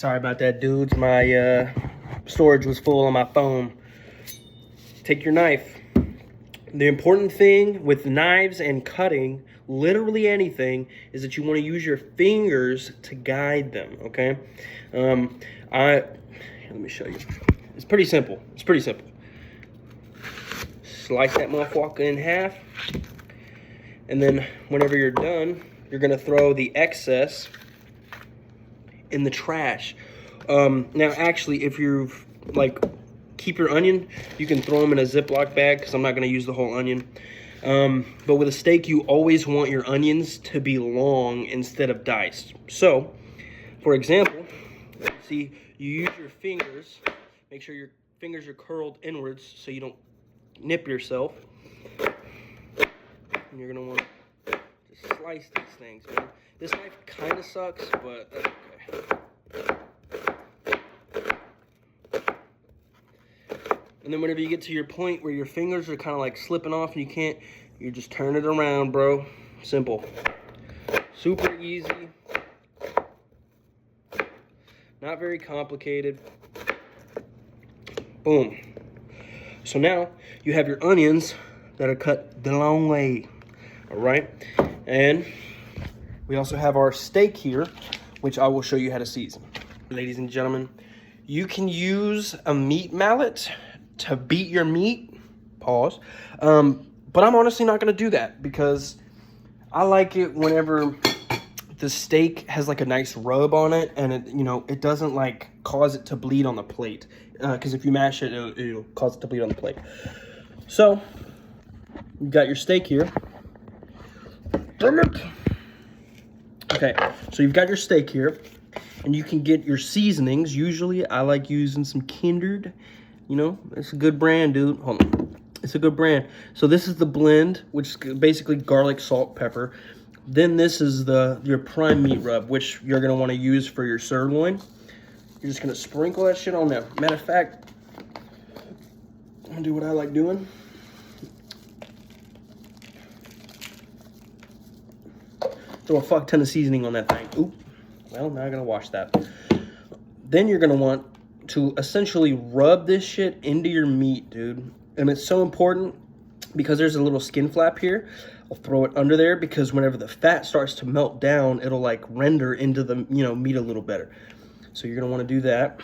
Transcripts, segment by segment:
Sorry about that, dudes. My storage was full on my phone. Take your knife. The important thing with knives and cutting, literally anything, is that you want to use your fingers to guide them, okay? Let me show you. It's pretty simple. It's pretty simple. Slice that motherfucker in half. And then whenever you're done, you're going to throw the excess in the trash. Now, actually, if you keep your onion, you can throw them in a Ziploc bag because I'm not going to use the whole onion. But with a steak, you always want your onions to be long instead of diced. So, for example, see, you use your fingers. Make sure your fingers are curled inwards so you don't nip yourself. And you're going to want to just slice these things, man. This knife kind of sucks, but that's okay. And then whenever you get to your point where your fingers are kind of like slipping off and you can't, you just turn it around, bro. Simple. Super easy. Not very complicated. Boom. So now you have your onions that are cut the long way. All right. And we also have our steak here, which I will show you how to season. Ladies and gentlemen, you can use a meat mallet to beat your meat. Pause. But I'm honestly not going to do that because I like it whenever the steak has like a nice rub on it and it, it doesn't like cause it to bleed on the plate. Because if you mash it, it'll cause it to bleed on the plate. So, you've got your steak here. Damn it. Okay, so you've got your steak here, and you can get your seasonings. Usually, I like using some Kindred. It's a good brand, dude. Hold on. It's a good brand. So this is the blend, which is basically garlic, salt, pepper. Then this is your prime meat rub, which you're going to want to use for your sirloin. You're just going to sprinkle that shit on there. Matter of fact, I'm going to do what I like doing. Throw a fuck ton of seasoning on that thing. Oop. Well, now I'm going to wash that. Then you're going to want to essentially rub this shit into your meat, dude. And it's so important because there's a little skin flap here. I'll throw it under there because whenever the fat starts to melt down, it'll like render into the meat a little better. So you're going to want to do that.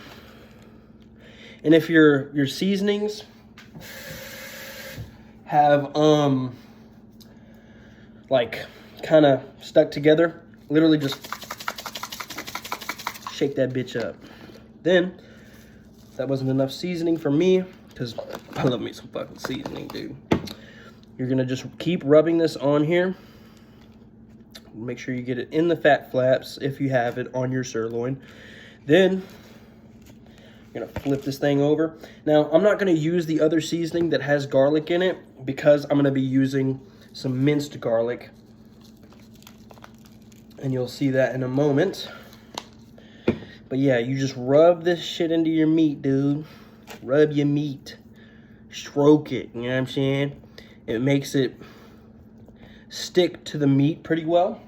And if your seasonings have like kind of stuck together, literally just shake that bitch up. Then that wasn't enough seasoning for me because I love me some fucking seasoning, dude. You're gonna just keep rubbing this on here. Make sure you get it in the fat flaps if you have it on your sirloin. Then you're gonna flip this thing over. Now, I'm not gonna use the other seasoning that has garlic in it because I'm gonna be using some minced garlic. And you'll see that in a moment. But yeah, you just rub this shit into your meat, dude. Rub your meat. Stroke it, you know what I'm saying? It makes it stick to the meat pretty well.